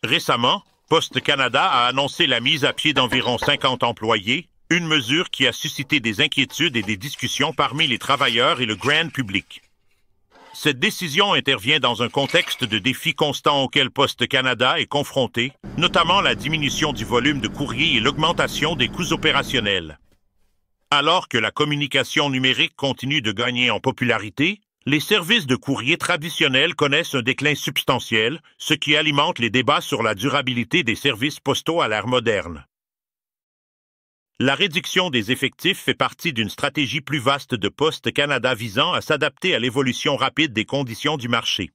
Récemment, Poste Canada a annoncé la mise à pied d'environ 50 employés, une mesure qui a suscité des inquiétudes et des discussions parmi les travailleurs et le grand public. Cette décision intervient dans un contexte de défis constants auxquels Poste Canada est confronté, notamment la diminution du volume de courrier et l'augmentation des coûts opérationnels. Alors que la communication numérique continue de gagner en popularité, les services de courrier traditionnels connaissent un déclin substantiel, ce qui alimente les débats sur la durabilité des services postaux à l'ère moderne. La réduction des effectifs fait partie d'une stratégie plus vaste de Poste Canada visant à s'adapter à l'évolution rapide des conditions du marché.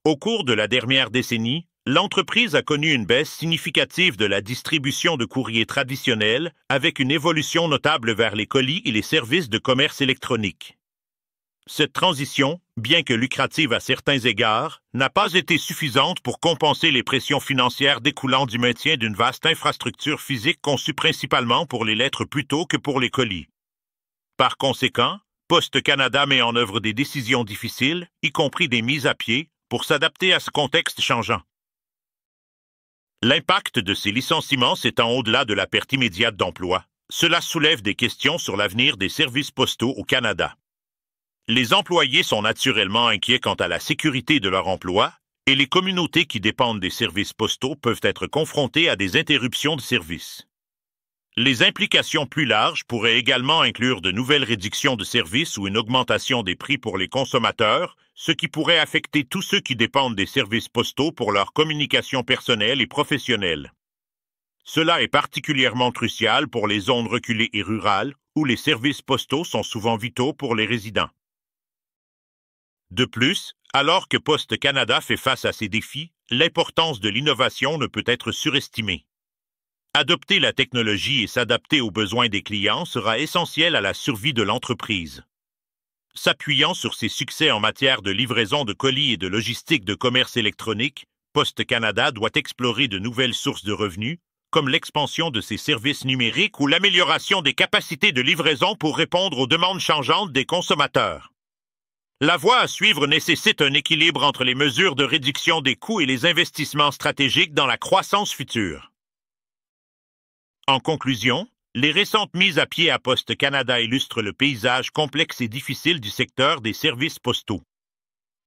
Au cours de la dernière décennie, l'entreprise a connu une baisse significative de la distribution de courrier traditionnel, avec une évolution notable vers les colis et les services de commerce électronique. Cette transition, bien que lucrative à certains égards, n'a pas été suffisante pour compenser les pressions financières découlant du maintien d'une vaste infrastructure physique conçue principalement pour les lettres plutôt que pour les colis. Par conséquent, Poste Canada met en œuvre des décisions difficiles, y compris des mises à pied, pour s'adapter à ce contexte changeant. L'impact de ces licenciements s'étend au-delà de la perte immédiate d'emploi. Cela soulève des questions sur l'avenir des services postaux au Canada. Les employés sont naturellement inquiets quant à la sécurité de leur emploi et les communautés qui dépendent des services postaux peuvent être confrontées à des interruptions de services. Les implications plus larges pourraient également inclure de nouvelles réductions de services ou une augmentation des prix pour les consommateurs, ce qui pourrait affecter tous ceux qui dépendent des services postaux pour leur communication personnelle et professionnelle. Cela est particulièrement crucial pour les zones reculées et rurales, où les services postaux sont souvent vitaux pour les résidents. De plus, alors que Poste Canada fait face à ces défis, l'importance de l'innovation ne peut être surestimée. Adopter la technologie et s'adapter aux besoins des clients sera essentiel à la survie de l'entreprise. S'appuyant sur ses succès en matière de livraison de colis et de logistique de commerce électronique, Poste Canada doit explorer de nouvelles sources de revenus, comme l'expansion de ses services numériques ou l'amélioration des capacités de livraison pour répondre aux demandes changeantes des consommateurs. La voie à suivre nécessite un équilibre entre les mesures de réduction des coûts et les investissements stratégiques dans la croissance future. En conclusion, les récentes mises à pied à Poste Canada illustrent le paysage complexe et difficile du secteur des services postaux.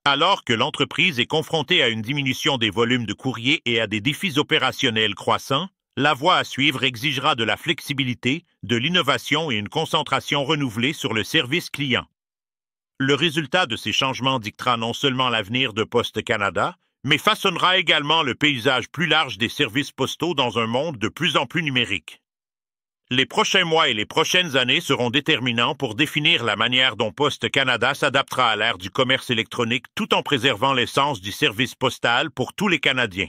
Alors que l'entreprise est confrontée à une diminution des volumes de courrier et à des défis opérationnels croissants, la voie à suivre exigera de la flexibilité, de l'innovation et une concentration renouvelée sur le service client. Le résultat de ces changements dictera non seulement l'avenir de Poste Canada, mais façonnera également le paysage plus large des services postaux dans un monde de plus en plus numérique. Les prochains mois et les prochaines années seront déterminants pour définir la manière dont Poste Canada s'adaptera à l'ère du commerce électronique tout en préservant l'essence du service postal pour tous les Canadiens.